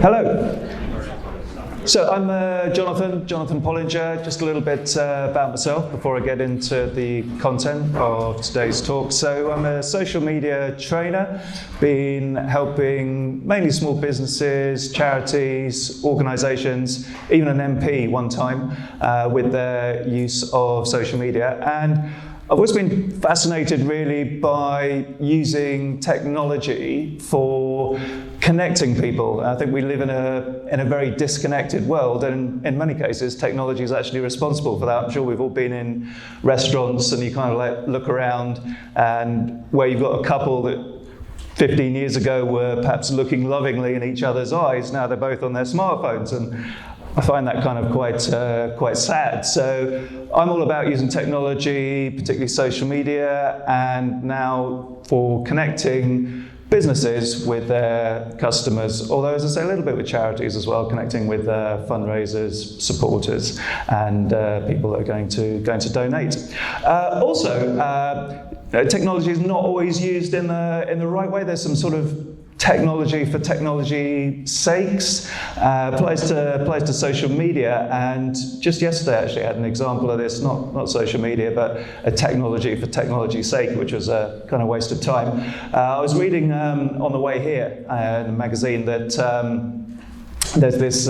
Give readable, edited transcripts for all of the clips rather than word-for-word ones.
Hello. So I'm Jonathan Pollinger. Just a little bit about myself before I get into the content of today's talk. So I'm a social media trainer, been helping mainly small businesses, charities, organisations, even an MP one time with their use of social media. And I've always been fascinated really by using technology for connecting people. I think we live in a very disconnected world, and in many cases technology is actually responsible for that. I'm sure we've all been in restaurants and you kind of like look around, and where you've got a couple that 15 years ago were perhaps looking lovingly in each other's eyes, now they're both on their smartphones, and I find that kind of quite sad. So I'm all about using technology, particularly social media, and now for connecting businesses with their customers, although as I say, a little bit with charities as well, connecting with fundraisers, supporters, and people that are going to donate. Technology is not always used in the right way. There's some sort of technology for technology's sakes, applies to social media, and just yesterday actually I had an example of this, not social media, but a technology for technology's sake, which was a kind of waste of time. I was reading on the way here in a magazine that there's this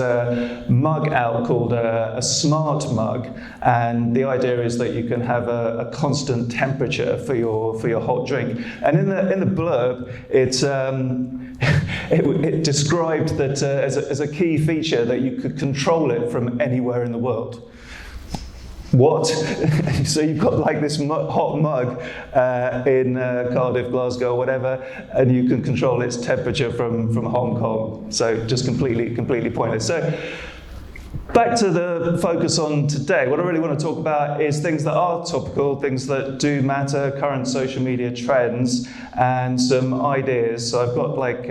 mug out called a smart mug, and the idea is that you can have a constant temperature for your hot drink. And in the blurb, it described that as a key feature that you could control it from anywhere in the world. What? So you've got like this hot mug in Cardiff, Glasgow, whatever, and you can control its temperature from Hong Kong. So just completely pointless. So back to the focus on today. What I really want to talk about is things that are topical, things that do matter, current social media trends, and some ideas. So I've got like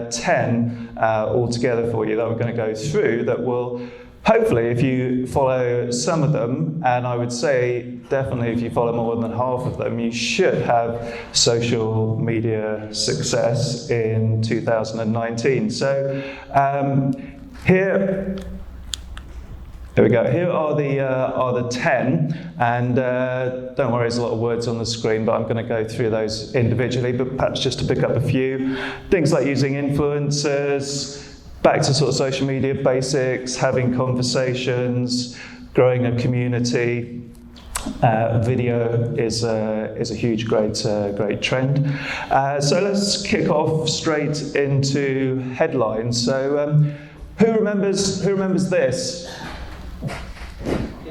10 altogether for you that I'm going to go through that will hopefully, if you follow some of them, and I would say definitely if you follow more than half of them, you should have social media success in 2019. So here we go. Here are the 10, and don't worry, there's a lot of words on the screen, but I'm going to go through those individually, but perhaps just to pick up a few. Things like using influencers, back to sort of social media basics, having conversations, growing a community. Video is a huge, great trend. So let's kick off straight into headlines. So who remembers this?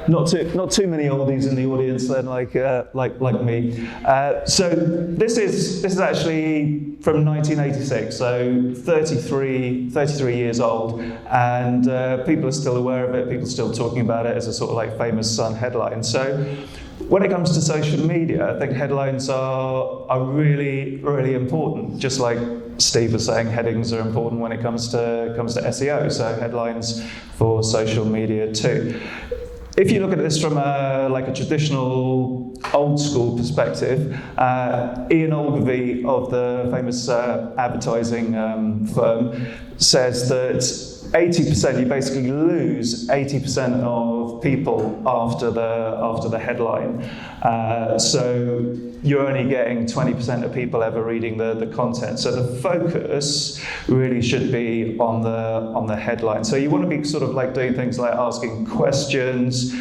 Not too many oldies in the audience then, like me. So this is actually from 1986, so 33 years old, and people are still aware of it. People are still talking about it as a sort of like famous Sun headline. So when it comes to social media, I think headlines are really important. Just like Steve was saying, headings are important when it comes to SEO. So headlines for social media too. If you look at this from a traditional old school perspective, Ian Ogilvy of the famous advertising firm says that 80%, you basically lose 80% of people after the headline. So you're only getting 20% of people ever reading the content. So the focus really should be on the headline. So you want to be sort of like doing things like asking questions,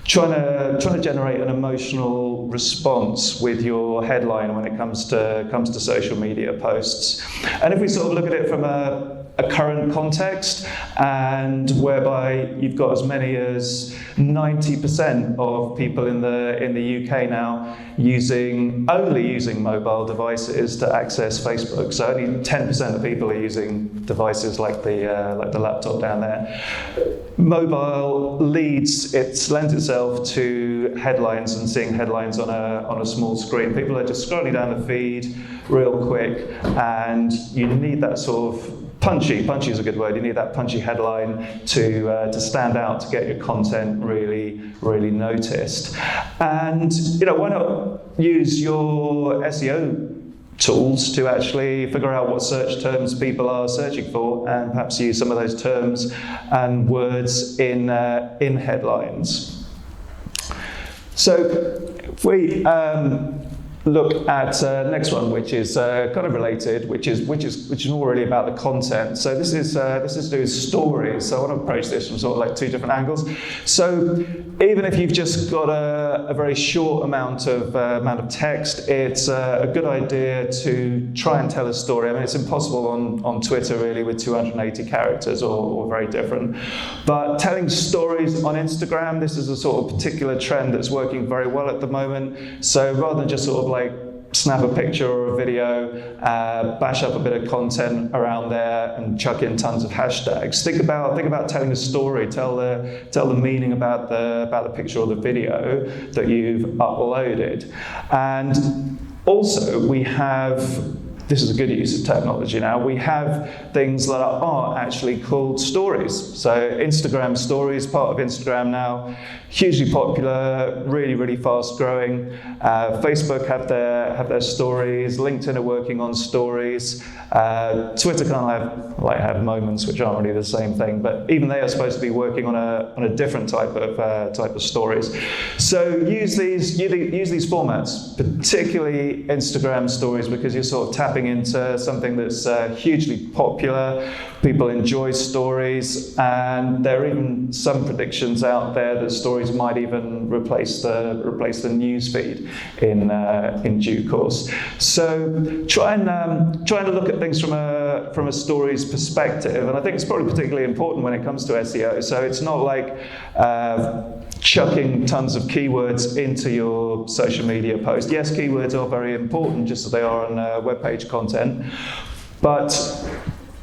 trying to generate an emotional response with your headline when it comes to social media posts. And if we sort of look at it from a current context, and whereby you've got as many as 90% of people in the UK now only using mobile devices to access Facebook. So only 10% of people are using devices like the laptop down there. Mobile lends itself to headlines and seeing headlines on a small screen. People are just scrolling down the feed real quick, and you need that sort of punchy is a good word. You need that punchy headline to stand out, to get your content really noticed. And why not use your SEO tools to actually figure out what search terms people are searching for, and perhaps use some of those terms and words in headlines. So if we look at next one, which is kind of related, which is more really about the content. So this is to do with stories. So I want to approach this from sort of like two different angles. So even if you've just got a very short amount of text, it's a good idea to try and tell a story. I mean, it's impossible on Twitter really with 280 characters or very different. But telling stories on Instagram, this is a sort of particular trend that's working very well at the moment. So rather than just sort of like snap a picture or a video, bash up a bit of content around there and chuck in tons of hashtags. Think about telling a story, tell the meaning about the picture or the video that you've uploaded. And also we have, this is a good use of technology now, we have things that are actually called stories. So Instagram stories, part of Instagram now, hugely popular, really, really fast growing. Facebook have their stories, LinkedIn are working on stories. Twitter kind of have moments which aren't really the same thing, but even they are supposed to be working on a different type of stories. So use these formats, particularly Instagram stories, because you're sort of tapping into something that's hugely popular. People enjoy stories, and there are even some predictions out there that stories might even replace the news feed in due course. So try and look at things from a stories perspective, and I think it's probably particularly important when it comes to SEO. So it's not like chucking tons of keywords into your social media post. Yes, keywords are very important, just as they are on web page content, but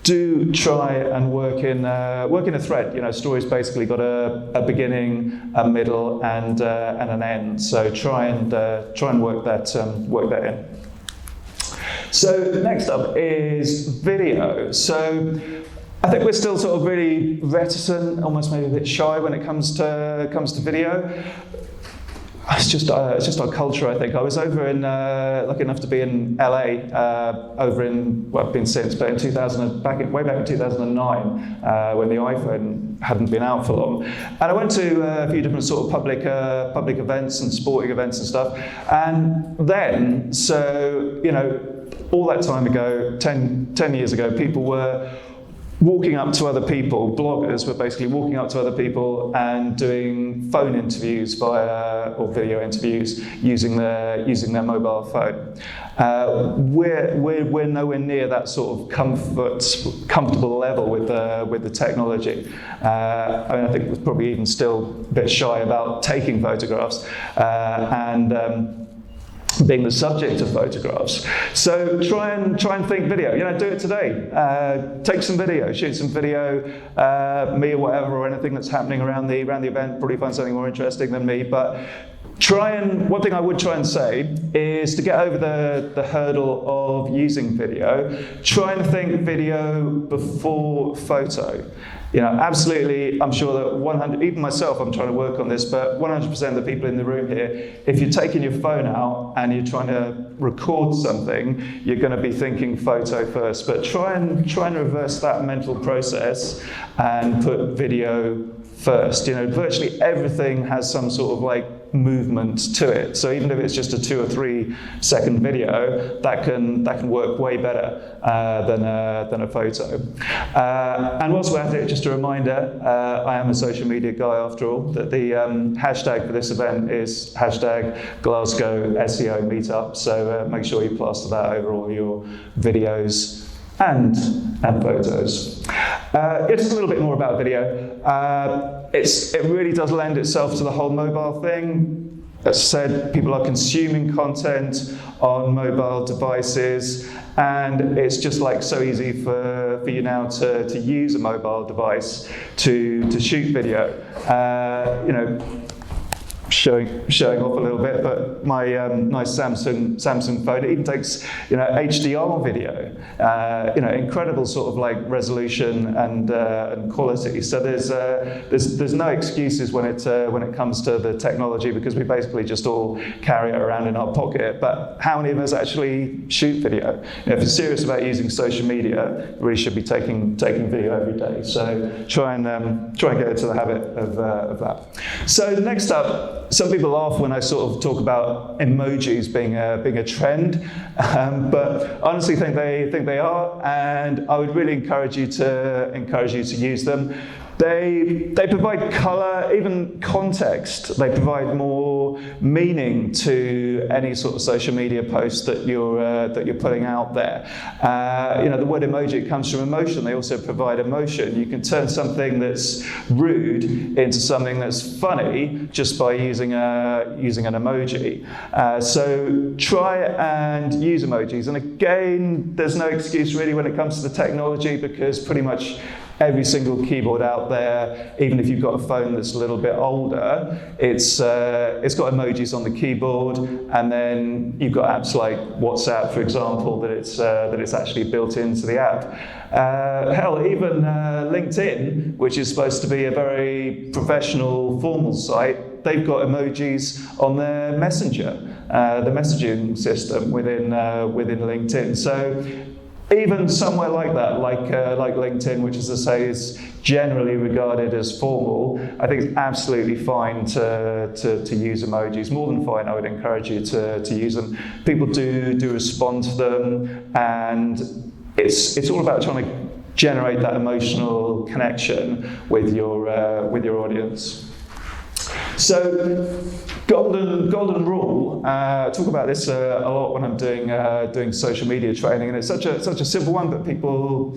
do try and work in a thread. You know, stories basically got a beginning, a middle, and an end. So try and work that in. So next up is video. So I think we're still sort of really reticent, almost maybe a bit shy when it comes to video. It's just our culture, I think. I was over in, lucky enough to be in LA, I've been since, but way back in 2009, when the iPhone hadn't been out for long. And I went to a few different sort of public events and sporting events and stuff. And then, so, you know, all that time ago, 10 years ago, people were walking up to other people, bloggers were basically walking up to other people and doing phone interviews or video interviews using their mobile phone. We're nowhere near that sort of comfortable level with the technology. I mean, I think we're probably even still a bit shy about taking photographs and being the subject of photographs. So try and think video. You know, do it today. Take some video, shoot some video, me or whatever, or anything that's happening around the event. Probably find something more interesting than me. But one thing I would try and say is to get over the hurdle of using video. Try and think video before photo. You know, absolutely, I'm sure that even myself, I'm trying to work on this, but 100% of the people in the room here, if you're taking your phone out and you're trying to record something, you're going to be thinking photo first. But try and reverse that mental process and put video first. You know, virtually everything has some sort of like movement to it. So even if it's just a 2 or 3 second video, that can work way better than a photo. And whilst we're at it, just a reminder, I am a social media guy after all, that the hashtag for this event is hashtag Glasgow SEO Meetup. So make sure you plaster that over all your videos and photos. Just a little bit more about video. It really does lend itself to the whole mobile thing. As I said, people are consuming content on mobile devices, and it's just like so easy for you now to use a mobile device to shoot video. You know, showing off a little bit, but my nice Samsung phone, it even takes HDR video, incredible sort of like resolution and quality. So there's no excuses when it comes to the technology, because we basically just all carry it around in our pocket. But how many of us actually shoot video? If you're serious about using social media, you really should be taking video every day. So try and get into the habit of that. So next up, some people laugh when I sort of talk about emojis being a trend, but I honestly think they are, and I would really encourage you to use them. They provide colour, even context. They provide more meaning to any sort of social media post that you're putting out there. The word emoji, it comes from emotion. They also provide emotion. You can turn something that's rude into something that's funny just by using an emoji. So try and use emojis. And again, there's no excuse really when it comes to the technology, because pretty much every single keyboard out there, even if you've got a phone that's a little bit older, it's got emojis on the keyboard, and then you've got apps like WhatsApp, for example, that it's actually built into the app. Hell, even LinkedIn, which is supposed to be a very professional, formal site, they've got emojis on their Messenger, the messaging system within LinkedIn. So even somewhere like that, like LinkedIn, which, as I say, is generally regarded as formal, I think it's absolutely fine to use emojis. More than fine, I would encourage you to use them. People do respond to them, and it's all about trying to generate that emotional connection with your audience. So, golden rule. I talk about this a lot when I'm doing social media training, and it's such a simple one, but people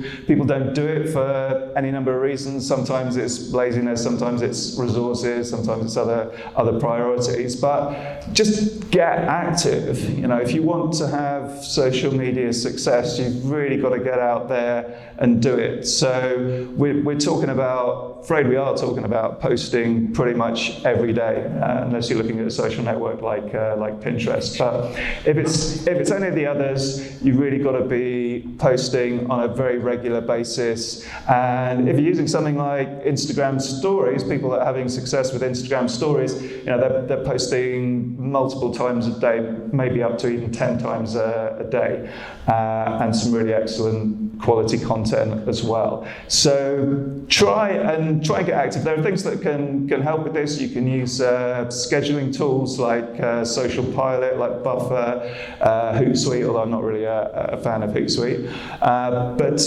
don't do it for any number of reasons. Sometimes it's laziness, sometimes it's resources, sometimes it's other priorities. But just get active. If you want to have social media success, you've really got to get out there and do it. So we are talking about posting pretty much every day, unless you're looking at a social network like Pinterest. But if it's any of the others, you've really got to be posting on a very regular basis. And if you're using something like Instagram Stories, people that are having success with Instagram Stories, they're posting multiple times a day, maybe up to even 10 times a day, and some really excellent quality content as well. So try and get active. There are things that can help with this. You can use scheduling tools like Social Pilot, like Buffer, Hootsuite, although I'm not really a fan of Hootsuite. But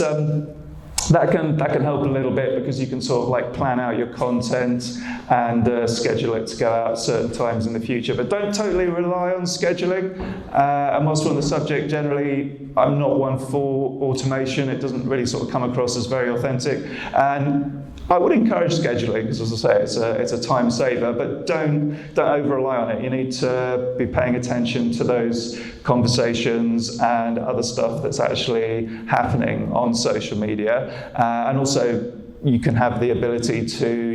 that can help a little bit, because you can sort of like plan out your content and schedule it to go out at certain times in the future. But don't totally rely on scheduling. And whilst we're on the subject, generally, I'm not one for automation. It doesn't really sort of come across as very authentic. And I would encourage scheduling, because, as I say, it's a time saver, but don't over rely on it. You need to be paying attention to those conversations and other stuff that's actually happening on social media, and also you can have the ability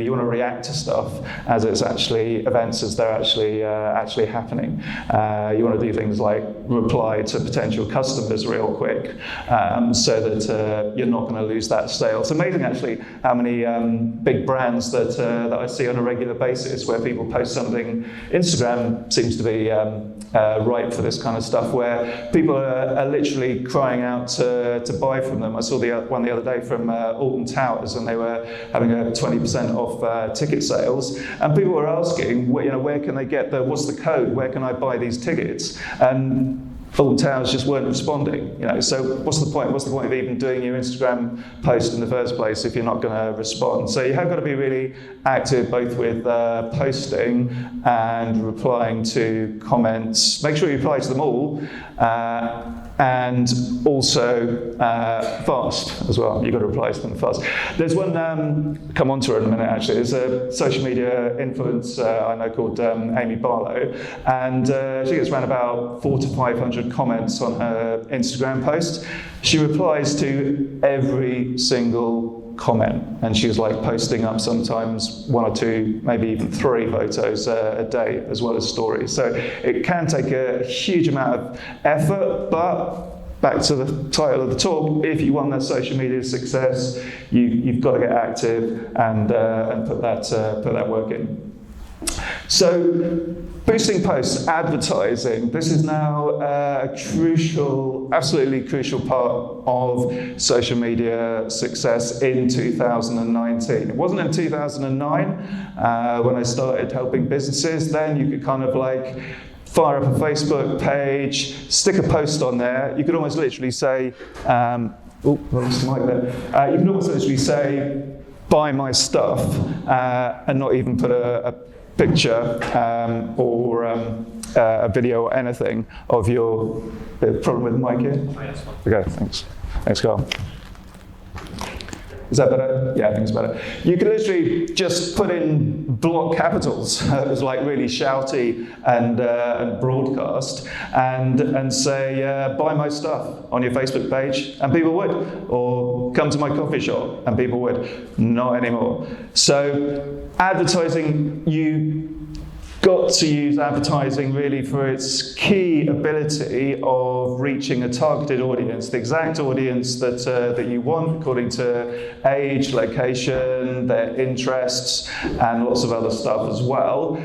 you want to react to stuff as it's actually events as they're actually happening. You want to do things like reply to potential customers real quick, so that you're not going to lose that sale. It's amazing actually how many big brands that I see on a regular basis where people post something. Instagram seems to be ripe for this kind of stuff, where people are literally crying out to buy from them. I saw one the other day from Alton Towers, and they were having a 20% off ticket sales, and people were asking, where can they get what's the code? Where can I buy these tickets? And Alton Towers just weren't responding. So what's the point? What's the point of even doing your Instagram post in the first place if you're not going to respond? So you have got to be really active, both with posting and replying to comments. Make sure you reply to them all. And also fast as well. You've got to reply to them fast. There's one, come on to her in a minute actually, there's a social media influencer I know called Amy Barlow, and she gets around about 400 to 500 comments on her Instagram post. She replies to every single comment. And she was like posting up sometimes 1 or 2, maybe even 3 photos a day, as well as stories. So it can take a huge amount of effort, but back to the title of the talk, if you want that social media success, you've got to get active and put that work in. So, boosting posts, advertising. This is now a absolutely crucial part of social media success in 2019. It wasn't in 2009 when I started helping businesses. Then you could kind of like fire up a Facebook page, stick a post on there. You could almost literally say, you can almost literally say, buy my stuff, and not even put a picture or a video or anything of your problem with the mic here? Oh, yes. Okay, thanks. Thanks, Carl. Is that better? Yeah, I think it's better. You can literally just put in block capitals. It was like really shouty and broadcast, and say, buy my stuff on your Facebook page, and people would. Or come to my coffee shop, and people would. Not anymore. So advertising, you got to use advertising really for its key ability of reaching a targeted audience, the exact audience that you want according to age, location, their interests, and lots of other stuff as well,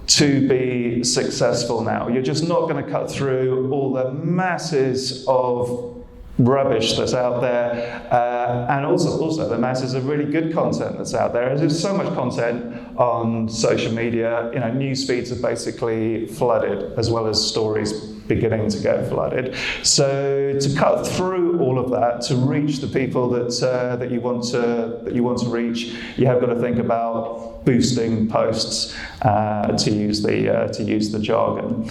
to be successful now. You're just not going to cut through all the masses of rubbish that's out there, and also the masses of really good content that's out there. There's so much content on social media. News feeds are basically flooded, as well as stories beginning to get flooded. So to cut through all of that, to reach the people that you want to reach, you have got to think about boosting posts, to use the jargon.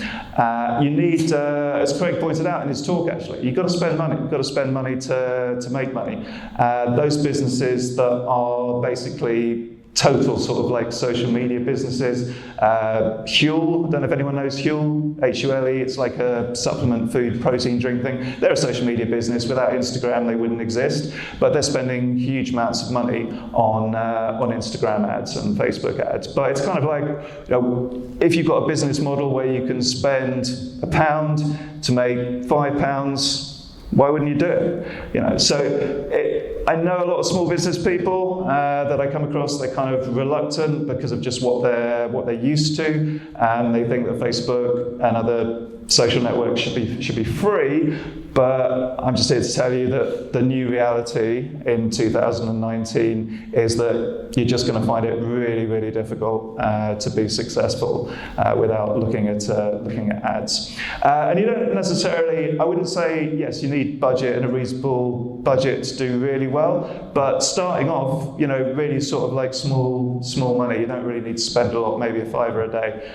You need, as Craig pointed out in his talk, actually, you've got to spend money. You've got to spend money to make money. Those businesses that are basically total sort of like social media businesses. Huel, I don't know if anyone knows Huel, H-U-L-E, it's like a supplement food protein drink thing. They're a social media business. Without Instagram, they wouldn't exist, but they're spending huge amounts of money on Instagram ads and Facebook ads. But it's kind of like, if you've got a business model where you can spend £1 to make £5, why wouldn't you do it? I know a lot of small business people that I come across. They're kind of reluctant because of just what they're used to, and they think that Facebook and other social networks should be free. But I'm just here to tell you that the new reality in 2019 is that you're just going to find it really, really difficult to be successful without looking at ads. And you don't necessarily, I wouldn't say, yes, you need budget and a reasonable budget to do really well, but starting off, really sort of like small money. You don't really need to spend a lot, maybe £5 a day.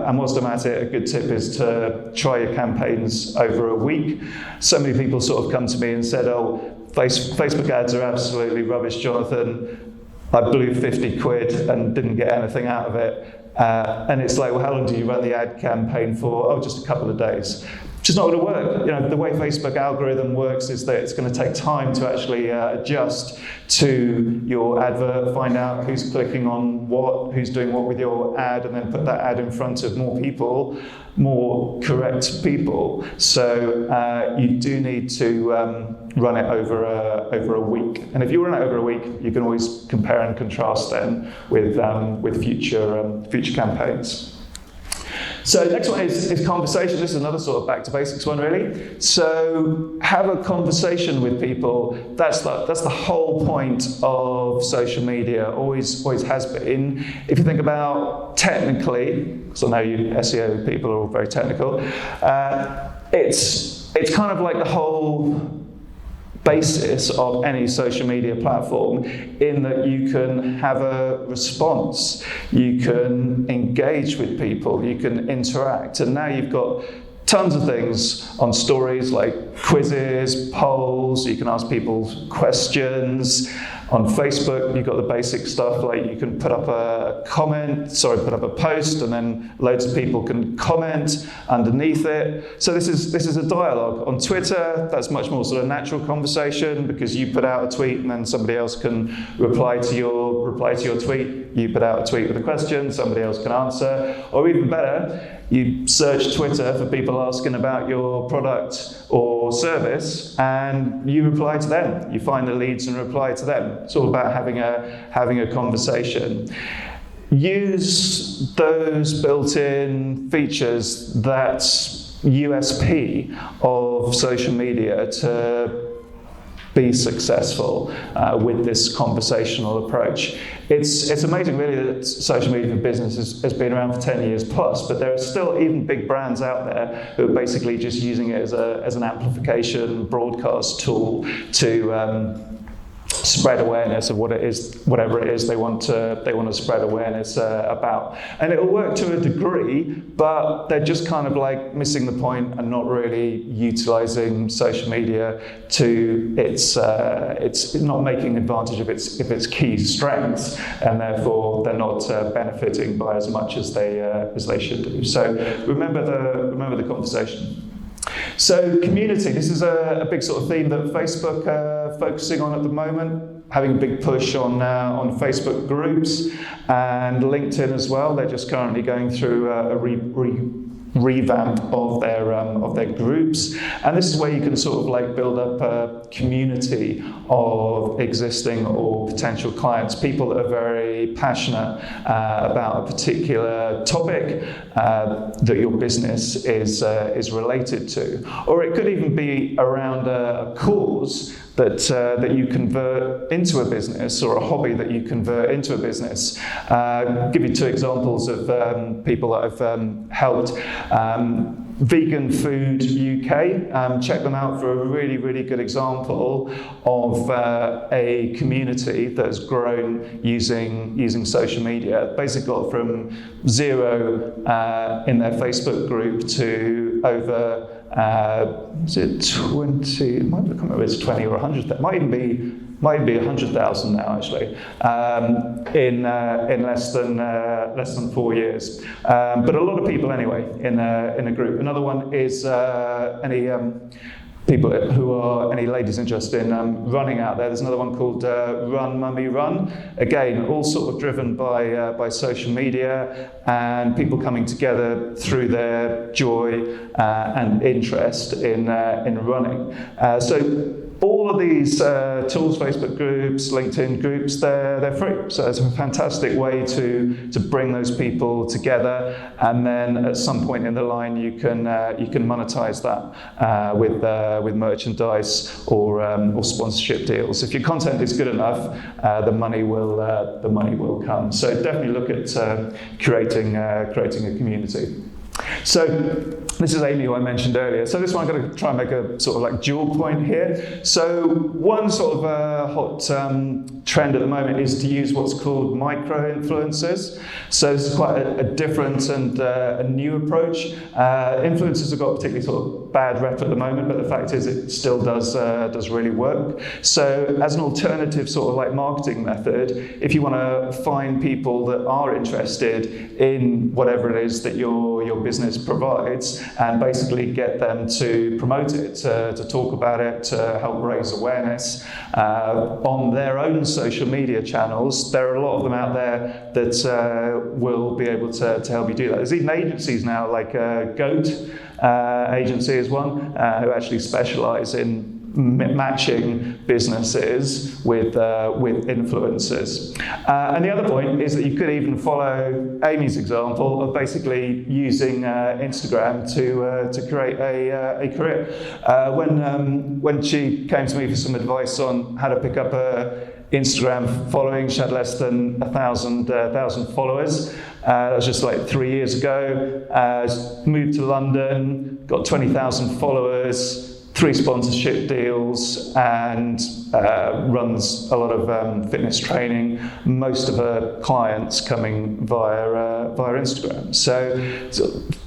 And whilst I'm at it, a good tip is to try your campaigns over a week. So many people sort of come to me and said, Facebook ads are absolutely rubbish, Jonathan. I blew 50 quid and didn't get anything out of it. And it's like, well, how long do you run the ad campaign for? Oh, just a couple of days. Just not going to work. The way Facebook algorithm works is that it's going to take time to actually adjust to your advert, find out who's clicking on what, who's doing what with your ad, and then put that ad in front of more people, more correct people. So you do need to run it over a week. And if you run it over a week, you can always compare and contrast then with future campaigns. So the next one is conversation. This is another sort of back to basics one, really. So have a conversation with people. That's the whole point of social media. Always has been. If you think about technically, because I know you SEO people are all very technical, it's kind of like the whole basis of any social media platform, in that you can have a response, you can engage with people, you can interact, and now you've got tons of things on stories like quizzes, polls, you can ask people questions. On Facebook, you've got the basic stuff like you can put up a post, and then loads of people can comment underneath it. So this is a dialogue. On Twitter, that's much more sort of natural conversation because you put out a tweet and then somebody else can reply to your tweet. You put out a tweet with a question, somebody else can answer. Or even better, you search Twitter for people asking about your product or service, and you reply to them. You find the leads and reply to them. It's all about having a conversation. Use those built-in features, that USP of social media, to be successful with this conversational approach. It's amazing really that social media for business has been around for 10 years plus, but there are still even big brands out there who are basically just using it as an amplification broadcast tool to spread awareness of whatever it is they want to spread awareness about. And it'll work to a degree, but they're just kind of like missing the point and not really utilizing social media to it's not making advantage of its key strengths, and therefore they're not benefiting by as much as they should do. So remember the conversation. So community, this is a big sort of theme that Facebook are focusing on at the moment, having a big push on Facebook groups and LinkedIn as well. They're just currently going through a revamp of their groups, and this is where you can sort of like build up a community of existing or potential clients, people that are very passionate about a particular topic that your business is related to, or it could even be around a cause that you convert into a business, or a hobby that you convert into a business. I'll give you two examples of people that I've helped. Vegan Food UK, check them out for a really, really good example of a community that has grown using social media. Basically got from zero in their Facebook group to over is it 20? I can't remember if it's 20 or 100. That might even be 100,000 now, actually, in less than 4 years. But a lot of people anyway in a group. Another one is any ladies interested in running out there. There's another one called Run Mummy Run. Again, all sort of driven by social media and people coming together through their joy and interest in running. So all of these tools, Facebook groups, LinkedIn groups, they're free. So it's a fantastic way to bring those people together, and then at some point in the line you can monetize that with merchandise or sponsorship deals. If your content is good enough, the money will come. So definitely look at creating a community. So this is Amy, who I mentioned earlier. So this one I'm going to try and make a sort of like dual point here. So one sort of hot trend at the moment is to use what's called micro-influencers. So this is quite a different and a new approach. Influencers have got a particularly sort of bad rep at the moment, but the fact is it still does really work. So as an alternative sort of like marketing method, if you want to find people that are interested in whatever it is that your business provides, and basically get them to promote it, to talk about it, to help raise awareness on their own social media channels. There are a lot of them out there that will be able to help you do that. There's even agencies now like Goat agency is one who actually specialise in matching businesses with influencers. And the other point is that you could even follow Amy's example of basically using Instagram to create a career. When she came to me for some advice on how to pick up a Instagram following, she had less than 1,000 followers. That was just like 3 years ago. Moved to London, got 20,000 followers. 3 sponsorship deals and runs a lot of fitness training. Most of her clients coming via Instagram. So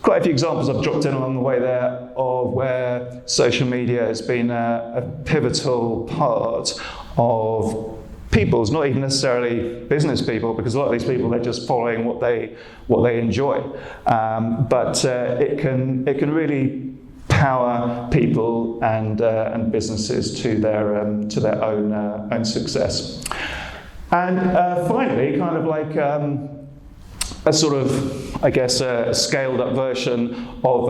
quite a few examples I've dropped in along the way there of where social media has been a pivotal part of people's, not even necessarily business people, because a lot of these people, they're just following what they enjoy. But it can really power people and businesses to their own success. And finally, kind of like a sort of, I guess, a scaled up version of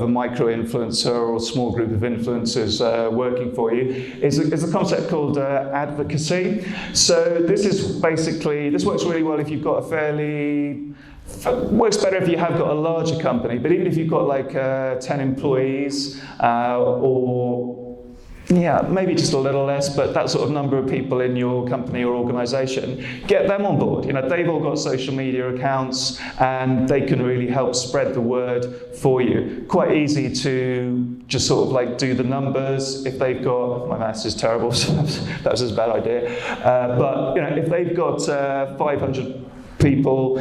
a micro-influencer or a small group of influencers working for you is a concept called advocacy. So this works really well if you've got works better if you have got a larger company, but even if you've got like 10 employees or maybe just a little less, but that sort of number of people in your company or organization, get them on board. They've all got social media accounts and they can really help spread the word for you. Quite easy to just sort of like do the numbers. If they've got, my maths is terrible, so that was a bad idea. But if they've got 500 people,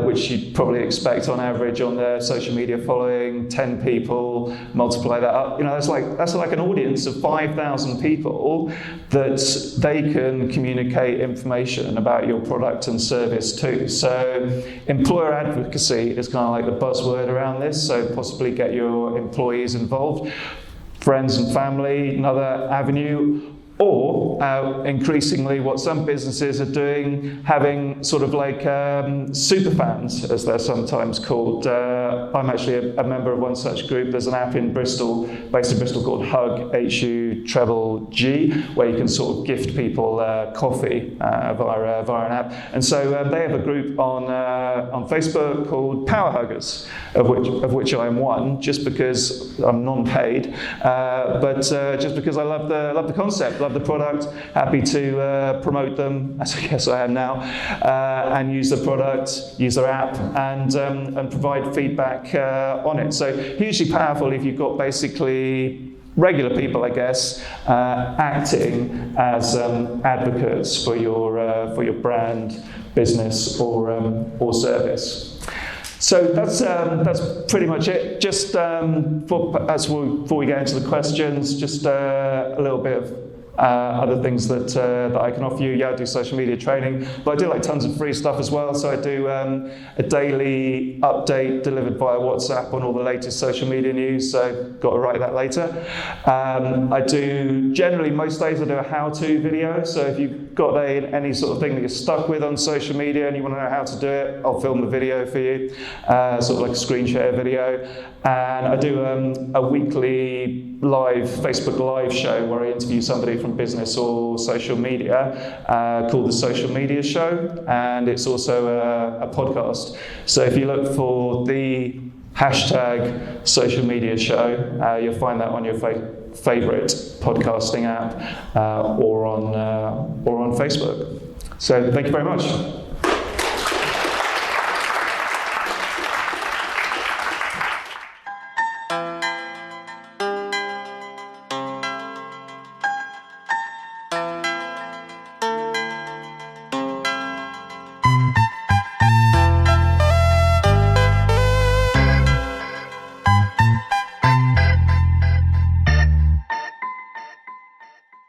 which you'd probably expect on average on their social media following, 10 people, multiply that up, that's like an audience of 5,000 people that they can communicate information about your product and service to. So employer advocacy is kind of like the buzzword around this, so possibly get your employees involved, friends and family, another avenue. Or increasingly what some businesses are doing, having sort of like super fans, as they're sometimes called. I'm actually a member of one such group. There's an app in Bristol, based in Bristol, called Hug, H-U-G, where you can sort of gift people coffee via an app. And so they have a group on Facebook called Power Huggers, of which I am one, just because I'm non-paid, but just because I love the concept. Love the product, happy to promote them, as I guess I am now, and use the product, use their app, and provide feedback on it. So hugely powerful if you've got basically regular people, I guess, acting as advocates for your brand, business, or service. So that's pretty much it. Just before we get into the questions, just a little bit of other things that I can offer you. I do social media training, but I do like tons of free stuff as well. So I do a daily update delivered via WhatsApp on all the latest social media news. So got to write that later. I do generally most days I do a how-to video. So if you've got any sort of thing that you're stuck with on social media and you want to know how to do it, I'll film the video for you, sort of like a screen share video. And I do a weekly live Facebook Live show where I interview somebody from business or social media called The Social Media Show, and it's also a podcast. So if you look for the hashtag social media show, you'll find that on your favourite podcasting app or on Facebook. So thank you very much.